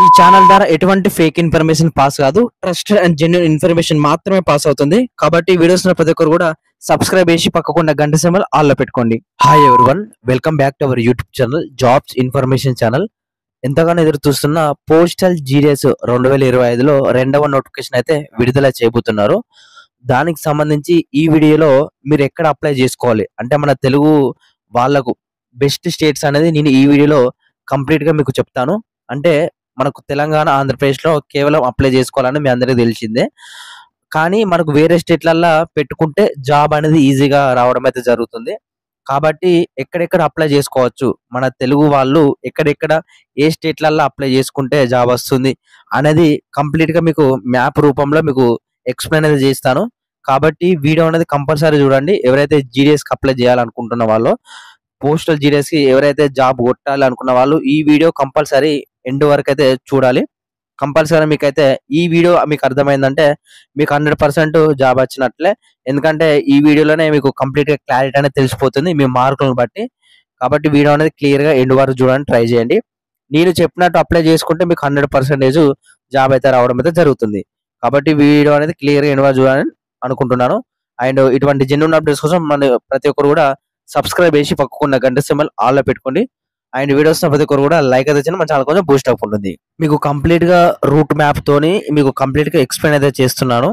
ఈ ఛానల్ ద్వారా ఎటువంటి ఫేక్ ఇన్ఫర్మేషన్ పాస్ కాదు. ట్రస్టెడ్ అండ్ జెన్యూన్ ఇన్ఫర్మేషన్ మాత్రమే పాస్ అవుతుంది. కాబట్టి వీడియోస్ ప్రతి ఒక్కరు కూడా సబ్స్క్రైబ్ చేసి పక్కకున్న గంట సింబల్ ఆల్ లో పెట్టుకోండి. Hi everyone, welcome back to our YouTube channel jobs information channel. ఎంతగానో ఎదురు చూస్తున్న పోస్టల్ జీడిఎస్ 2025లో రెండవ నోటిఫికేషన్ అయితే విడుదల చేయబోతున్నారు. దానికి సంబంధించి ఈ వీడియోలో మీరు ఎక్కడ అప్లై చేసుకోవాలి అంటే మన తెలుగు వాళ్ళకు బెస్ట్ స్టేట్స్ అనేది నేను ఈ వీడియోలో కంప్లీట్ గా మీకు చెప్తాను. అంటే మనకు తెలంగాణ, ఆంధ్రప్రదేశ్లో కేవలం అప్లై చేసుకోవాలని మీ అందరికీ తెలిసిందే. కానీ మనకు వేరే స్టేట్లల్లో పెట్టుకుంటే జాబ్ అనేది ఈజీగా రావడం అయితే జరుగుతుంది. కాబట్టి ఎక్కడెక్కడ అప్లై చేసుకోవచ్చు, మన తెలుగు వాళ్ళు ఎక్కడెక్కడ ఏ స్టేట్లల్లో అప్లై చేసుకుంటే జాబ్ వస్తుంది అనేది కంప్లీట్ గా మీకు మ్యాప్ రూపంలో మీకు ఎక్స్ప్లెయిన్ అనేది చేస్తాను. కాబట్టి వీడియో అనేది కంపల్సరీ చూడండి. ఎవరైతే జీడిఎస్ కి అప్లై చేయాలనుకుంటున్న వాళ్ళు, పోస్టల్ జీడిఎస్ కి ఎవరైతే జాబ్ కొట్టాలి అనుకున్న వాళ్ళు ఈ వీడియో కంపల్సరీ ఎండ్ వరకు అయితే చూడాలి. కంపల్సరీ మీకైతే ఈ వీడియో మీకు అర్థమైందంటే మీకు 100% జాబ్ వచ్చినట్లే. ఎందుకంటే ఈ వీడియోలోనే మీకు కంప్లీట్ గా క్లారిటీ అనేది తెలిసిపోతుంది మీ మార్కులను బట్టి. కాబట్టి వీడియో అనేది క్లియర్ గా ఎండ్ వరకు చూడడానికి ట్రై చేయండి. నేను చెప్పినట్టు అప్లై చేసుకుంటే మీకు 100% జాబ్ అయితే రావడం అయితే జరుగుతుంది. కాబట్టి వీడియో అనేది క్లియర్ గా ఎండ్ వరకు చూడాలని అనుకుంటున్నాను. అండ్ ఇటువంటి జెన్యూన్ అప్డేట్స్ కోసం మన ప్రతి ఒక్కరు కూడా సబ్స్క్రైబ్ చేసి పక్కకున్న గంట సింబల్ ఆల్ లో పెట్టుకోండి. అండ్ వీడియోస్ ప్రతి ఒక్కరు కూడా లైక్ అయితే మన ఛానల్ కొంచెం బూస్ట్ అప్ ఉంటుంది. మీకు కంప్లీట్ గా రూట్ మ్యాప్ తోని మీకు కంప్లీట్ గా ఎక్స్ప్లెయిన్ అయితే చేస్తున్నాను.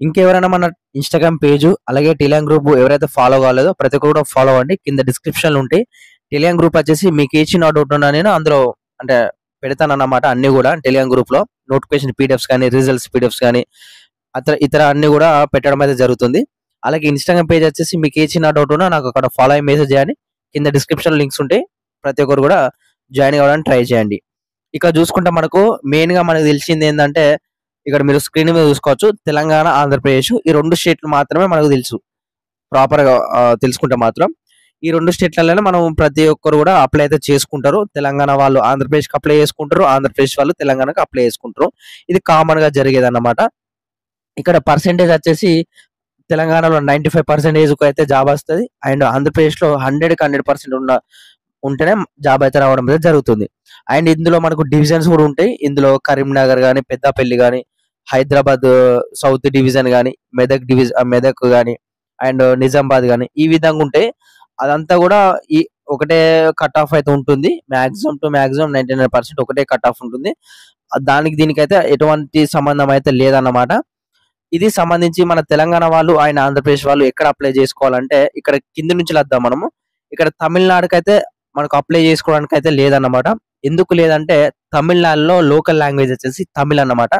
ఇంకెవరైనా మన ఇన్స్టాగ్రామ్ పేజ్ అలాగే టెలిగ్రామ్ గ్రూప్ ఎవరైతే ఫాలో కాలేదో ప్రతి ఒక్కరు కూడా ఫాలో అవ్వండి. కింద డిస్క్రిప్షన్ ఉంటాయి. టెలిగ్రామ్ గ్రూప్ వచ్చేసి మీకు ఇచ్చిన డౌట్ ఉన్నా నేను అందులో అంటే పెడతానన్నమాట. అన్ని కూడా టెలిగ్రామ్ గ్రూప్ లో నోటిఫికేషన్ పీడిఎఫ్స్ కానీ, రిజల్ట్స్ పీడిఎఫ్స్ కానీ ఇతర అన్ని కూడా పెట్టడం అయితే జరుగుతుంది. అలాగే ఇన్స్టాగ్రామ్ పేజ్ వచ్చేసి మీకు ఏ చిన్న డౌట్ ఉన్నా నాకు అక్కడ ఫాలో అయ్యి మెసేజ్ చేయండి. కింద డిస్క్రిప్షన్ లింక్స్ ఉంటాయి. ప్రతి ఒక్కరు కూడా జాయిన్ అవ్వడానికి ట్రై చేయండి. ఇక చూసుకుంటే మనకు మెయిన్ గా మనకు తెలిసింది ఏంటంటే ఇక్కడ మీరు స్క్రీన్ మీద చూసుకోవచ్చు, తెలంగాణ, ఆంధ్రప్రదేశ్ ఈ రెండు స్టేట్లు మాత్రమే మనకు తెలుసు. ప్రాపర్ గా తెలుసుకుంటే మాత్రం ఈ రెండు స్టేట్లలోనే మనం ప్రతి ఒక్కరు కూడా అప్లై అయితే చేసుకుంటారు. తెలంగాణ వాళ్ళు ఆంధ్రప్రదేశ్కి అప్లై చేసుకుంటారు, ఆంధ్రప్రదేశ్ వాళ్ళు తెలంగాణకి అప్లై చేసుకుంటారు. ఇది కామన్ గా జరిగేది అన్నమాట. ఇక్కడ పర్సెంటేజ్ వచ్చేసి తెలంగాణలో 95% అయితే జాబ్ వస్తుంది. అండ్ ఆంధ్రప్రదేశ్ లో 100% ఉంటేనే జాబ్ అయితే రావడం అయితే జరుగుతుంది. అండ్ ఇందులో మనకు డివిజన్స్ కూడా ఉంటాయి. ఇందులో కరీంనగర్ కానీ, పెద్దపల్లి కానీ, హైదరాబాద్ సౌత్ డివిజన్ కానీ, మెదక్ కానీ, అండ్ నిజామాబాద్ కానీ ఈ విధంగా ఉంటాయి. అదంతా కూడా ఈ ఒకటే కట్ ఆఫ్ అయితే ఉంటుంది. మాక్సిమం టు మాక్సిమం 99% ఒకటే కట్ ఆఫ్ ఉంటుంది. దానికి దీనికైతే ఎటువంటి సంబంధం అయితే లేదన్నమాట. ఇది సంబంధించి మన తెలంగాణ వాళ్ళు ఆయన ఆంధ్రప్రదేశ్ వాళ్ళు ఎక్కడ అప్లై చేసుకోవాలంటే ఇక్కడ కింద నుంచి వద్దాం మనము. ఇక్కడ తమిళనాడుకి అయితే మనకు అప్లై చేసుకోవడానికి అయితే లేదన్నమాట. ఎందుకు లేదంటే తమిళనాడులో లోకల్ లాంగ్వేజ్ వచ్చేసి తమిళ్ అన్నమాట.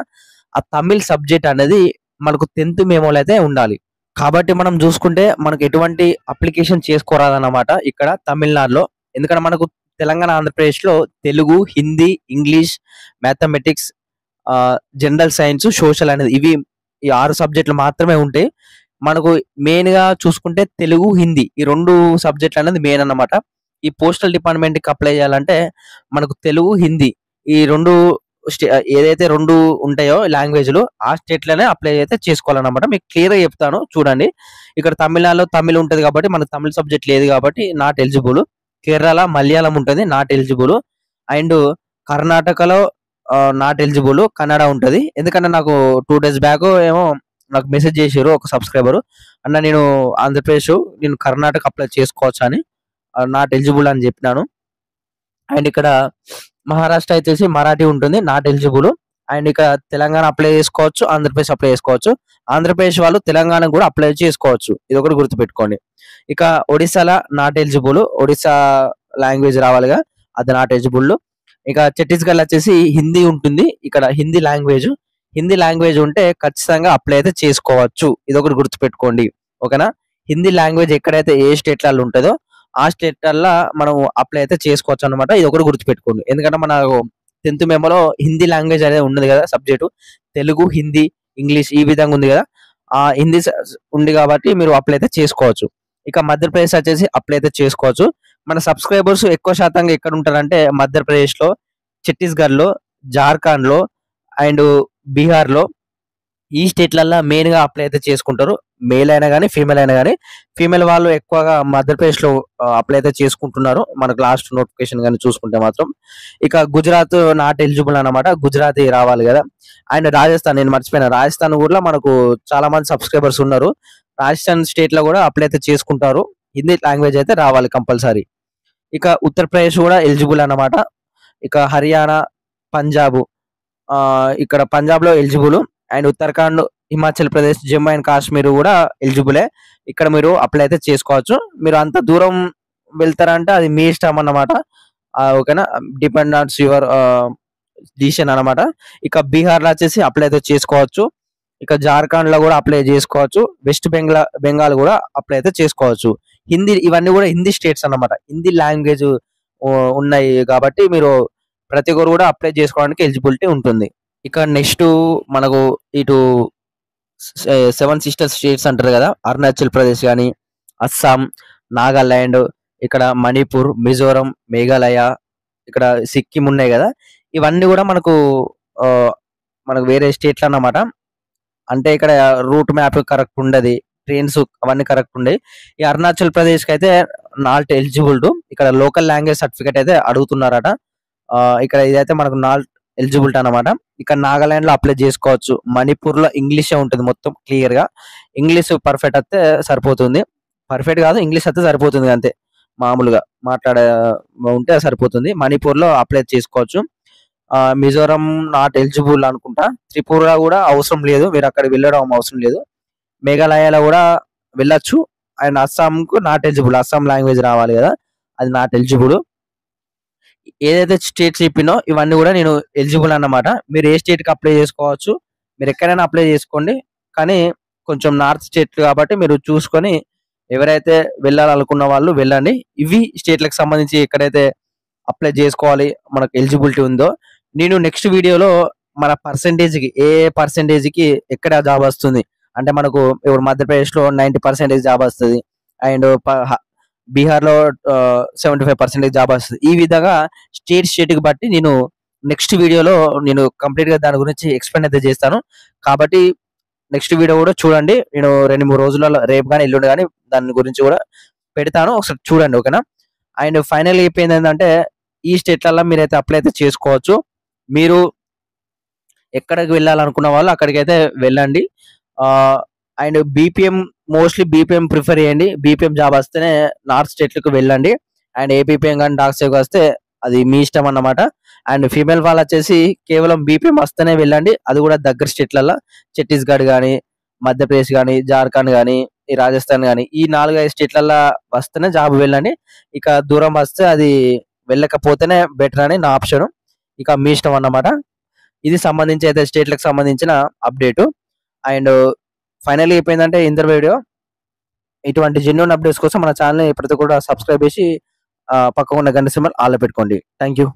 ఆ తమిళ్ సబ్జెక్ట్ అనేది మనకు 10th మెమోలో అయితే ఉండాలి. కాబట్టి మనం చూసుకుంటే మనకు ఎటువంటి అప్లికేషన్ చేసుకోరాదన్నమాట ఇక్కడ తమిళనాడులో. ఎందుకంటే మనకు తెలంగాణ, ఆంధ్రప్రదేశ్ లో Telugu, Hindi, English, mathematics, general science, social అనేది ఇవి ఈ 6 సబ్జెక్టులు మాత్రమే ఉంటాయి. మనకు మెయిన్ గా చూసుకుంటే తెలుగు, హిందీ ఈ 2 సబ్జెక్టులు అనేది మెయిన్ అన్నమాట. ఈ పోస్టల్ డిపార్ట్మెంట్ కి అప్లై చేయాలంటే మనకు తెలుగు, హిందీ ఈ 2 ఏదైతే 2 ఉంటాయో లాంగ్వేజ్లు ఆ స్టేట్ లోనే అప్లై అయితే చేసుకోవాలన్నమాట. మీకు క్లియర్ గా చెప్తాను చూడండి. ఇక్కడ తమిళనాడులో తమిళ్ ఉంటది కాబట్టి మనకు తమిళ సబ్జెక్ట్ లేదు కాబట్టి నాట్ ఎలిజిబుల్. కేరళ మలయాళం ఉంటుంది, నాట్ ఎలిజిబుల్. అండ్ కర్ణాటకలో నాట్ ఎలిజిబుల్. కన్నడ ఉంటది. ఎందుకంటే నాకు 2 days బ్యాక్ ఏమో నాకు మెసేజ్ చేశారు ఒక సబ్స్క్రైబర్, అన్న నేను ఆంధ్రప్రదేశ్, నేను కర్ణాటక అప్లై చేసుకోవచ్చు అని, నాట్ ఎలిజిబుల్ అని చెప్పినాను. అండ్ ఇక్కడ మహారాష్ట్ర వచ్చేసి మరాఠీ ఉంటుంది, నాట్ ఎలిజిబుల్. అండ్ ఇక్కడ తెలంగాణ అప్లై చేసుకోవచ్చు, ఆంధ్రప్రదేశ్ అప్లై చేసుకోవచ్చు. ఆంధ్రప్రదేశ్ వాళ్ళు తెలంగాణ కూడా అప్లై చేసుకోవచ్చు. ఇది ఒకటి గుర్తుపెట్టుకోండి. ఇక ఒడిశాలో నాట్ ఎలిజిబుల్, ఒడిశా లాంగ్వేజ్ రావాలిగా, అది నాట్ ఎలిజిబుల్. ఇక ఛత్తీస్గఢ్ వచ్చేసి హిందీ ఉంటుంది. ఇక్కడ హిందీ లాంగ్వేజ్ ఉంటే ఖచ్చితంగా అప్లై అయితే చేసుకోవచ్చు. ఇది ఒకటి గుర్తుపెట్టుకోండి, ఓకేనా. హిందీ లాంగ్వేజ్ ఎక్కడైతే ఏ స్టేట్లలో ఉంటుందో ఆ స్టేట్లలో మనం అప్లై అయితే చేసుకోవచ్చు అనమాట. ఇది ఒకటి గుర్తుపెట్టుకోండి. ఎందుకంటే మన 10th మెమోలో హిందీ లాంగ్వేజ్ అనేది ఉన్నది కదా సబ్జెక్టు. తెలుగు, హిందీ, ఇంగ్లీష్ ఈ విధంగా ఉంది కదా. ఆ హిందీ ఉంది కాబట్టి మీరు అప్లై అయితే చేసుకోవచ్చు. ఇక మధ్యప్రదేశ్ వచ్చేసి అప్లై అయితే చేసుకోవచ్చు. మన సబ్స్క్రైబర్స్ ఎక్కువ శాతంగా ఎక్కడ ఉంటారంటే మధ్యప్రదేశ్ లో, ఛత్తీస్గఢ్ లో, జార్ఖండ్ లో అండ్ బీహార్ లో ఈ స్టేట్లలో మెయిన్ గా అప్లై అయితే చేసుకుంటారు. మేల్ అయినా కానీ ఫీమేల్ అయినా కానీ ఫీమేల్ వాళ్ళు ఎక్కువగా మధ్యప్రదేశ్లో అప్లై అయితే చేసుకుంటున్నారు మనకు లాస్ట్ నోటిఫికేషన్ కానీ చూసుకుంటే మాత్రం. ఇక గుజరాత్ నాట్ ఎలిజిబుల్ అన్నమాట, గుజరాత్ రావాలి కదా. అండ్ రాజస్థాన్ నేను మర్చిపోయినా, రాజస్థాన్ కూడా మనకు చాలా మంది సబ్స్క్రైబర్స్ ఉన్నారు. రాజస్థాన్ స్టేట్ లో కూడా అప్లై అయితే చేసుకుంటారు, హిందీ లాంగ్వేజ్ అయితే రావాలి కంపల్సరీ. ఇక ఉత్తరప్రదేశ్ కూడా ఎలిజిబుల్ అన్నమాట. ఇక హర్యానా, పంజాబ్, ఇక్కడ పంజాబ్ లో eligible. And Uttarakhand, Himachal Pradesh, Jammu and Kashmir కూడా ఎలిజిబులే. ఇక్కడ మీరు అప్లై అయితే చేసుకోవచ్చు. మీరు అంత దూరం వెళ్తారంటే అది మీ ఇష్టం అన్నమాట. ఓకేనా, డిపెండ్ ఆన్ యువర్ డిసిషన్ అన్నమాట. ఇక బీహార్ లో వచ్చేసి అప్లై అయితే చేసుకోవచ్చు. ఇక జార్ఖండ్ లో కూడా అప్లై చేసుకోవచ్చు. వెస్ట్ బెంగాల్ కూడా అప్లై అయితే చేసుకోవచ్చు. హిందీ, ఇవన్నీ కూడా హిందీ స్టేట్స్ అన్నమాట, హిందీ లాంగ్వేజ్ ఉన్నాయి కాబట్టి మీరు ప్రతి ఒక్కరు కూడా అప్లై చేసుకోవడానికి ఎలిజిబిలిటీ ఉంటుంది. ఇక నెక్స్ట్ మనకు ఇటు 7 సిస్టర్ స్టేట్స్ అంటారు కదా, అరుణాచల్ ప్రదేశ్ కానీ, అస్సాం, నాగాలాండ్, ఇక్కడ మణిపూర్, మిజోరం, మేఘాలయ, ఇక్కడ సిక్కిం ఉన్నాయి కదా. ఇవన్నీ కూడా మనకు ఆ, మనకు వేరే స్టేట్లు అన్నమాట. అంటే ఇక్కడ రూట్ మ్యాప్ కరెక్ట్ ఉండదు, ట్రైన్స్ అవన్నీ కరెక్ట్ ఉండేవి. ఈ అరుణాచల్ ప్రదేశ్ కి అయితే నాట్ ఎలిజిబుల్ టు, ఇక్కడ లోకల్ లాంగ్వేజ్ సర్టిఫికేట్ అయితే అడుగుతున్నారట. ఇక్కడ ఇదైతే మనకు నాట్ ఎలిజిబిలిటీ అనమాట. ఇక్కడ నాగాలాండ్ లో అప్లై చేసుకోవచ్చు. మణిపూర్ లో ఇంగ్లీషే ఉంటుంది మొత్తం క్లియర్ గా, ఇంగ్లీష్ పర్ఫెక్ట్ అయితే సరిపోతుంది. పర్ఫెక్ట్ కాదు, ఇంగ్లీష్ అయితే సరిపోతుంది అంతే, మామూలుగా మాట్లాడే ఉంటే సరిపోతుంది. మణిపూర్ లో అప్లై చేసుకోవచ్చు. మిజోరం నాట్ ఎలిజిబుల్ అనుకుంటా. త్రిపుర కూడా అవసరం లేదు, మీరు అక్కడ వెళ్ళడం అవసరం లేదు. మేఘాలయలో కూడా వెళ్ళొచ్చు. అండ్ అస్సాంకు నాట్ ఎలిజిబుల్, అస్సాం లాంగ్వేజ్ రావాలి కదా, అది నాట్ ఎలిజిబుల్. ఏదైతే స్టేట్స్ చెప్పినో ఇవన్నీ కూడా నేను ఎలిజిబుల్ అన్నమాట. మీరు ఏ స్టేట్ కి అప్లై చేసుకోవచ్చు, మీరు ఎక్కడైనా అప్లై చేసుకోండి. కానీ కొంచెం నార్త్ స్టేట్ కాబట్టి మీరు చూసుకొని ఎవరైతే వెళ్ళాలనుకున్న వాళ్ళు వెళ్ళండి. ఇవి స్టేట్లకు సంబంధించి ఎక్కడైతే అప్లై చేసుకోవాలి మనకు ఎలిజిబిలిటీ ఉందో, నేను నెక్స్ట్ వీడియోలో మన పర్సెంటేజ్కి, ఏ పర్సెంటేజ్కి ఎక్కడ జాబ్ వస్తుంది అంటే మనకు ఇప్పుడు మధ్యప్రదేశ్లో 90% జాబ్ వస్తుంది, అండ్ బీహార్లో 75% జాబ్ వస్తుంది. ఈ విధంగా స్టేట్కి బట్టి నేను నెక్స్ట్ వీడియోలో నేను కంప్లీట్ గా దాని గురించి ఎక్స్ప్లెయిన్ అయితే చేస్తాను. కాబట్టి నెక్స్ట్ వీడియో కూడా చూడండి. నేను 2-3 రోజులలో, రేపు కానీ ఎల్లుండి కానీ దాని గురించి కూడా పెడతాను, ఒకసారి చూడండి. ఓకేనా. అండ్ ఫైనల్ అయిపోయింది ఏంటంటే ఈ స్టేట్లలో మీరైతే అప్లై అయితే చేసుకోవచ్చు. మీరు ఎక్కడికి వెళ్ళాలనుకున్న వాళ్ళు అక్కడికైతే వెళ్ళండి. And BPM, mostly BPM prefer చేయండి. బీపీఎం జాబ్ వస్తేనే నార్త్ స్టేట్లకు వెళ్ళండి. అండ్ ఏపీఎం కానీ డాక్ సేవ్ వస్తే అది మీ ఇష్టం అన్నమాట. అండ్ ఫీమేల్ వాళ్ళు వచ్చేసి కేవలం బీపీఎం వస్తేనే వెళ్ళండి, అది కూడా దగ్గర స్టేట్లలో ఛత్తీస్గఢ్ కానీ, మధ్యప్రదేశ్ కానీ, జార్ఖండ్ కానీ, ఈ రాజస్థాన్ కానీ, ఈ 4-5 స్టేట్లలో వస్తేనే జాబ్ వెళ్ళండి. ఇక దూరం వస్తే అది వెళ్ళకపోతేనే బెటర్ అని నా ఆప్షన్. ఇక మీ ఇష్టం అన్నమాట. ఇది సంబంధించి అయితే స్టేట్లకు సంబంధించిన అప్డేట్. అండ్ ఫైనల్ అయిపోయిందంటే ఇంటర్ వీడియో. ఇటువంటి జెన్యూన్ అప్డేట్స్ కోసం మన ఛానల్ ప్రతి కూడా సబ్స్క్రైబ్ చేసి పక్కకున్న గంట సింబల్ ఆల్ పెట్టుకోండి. Thank you.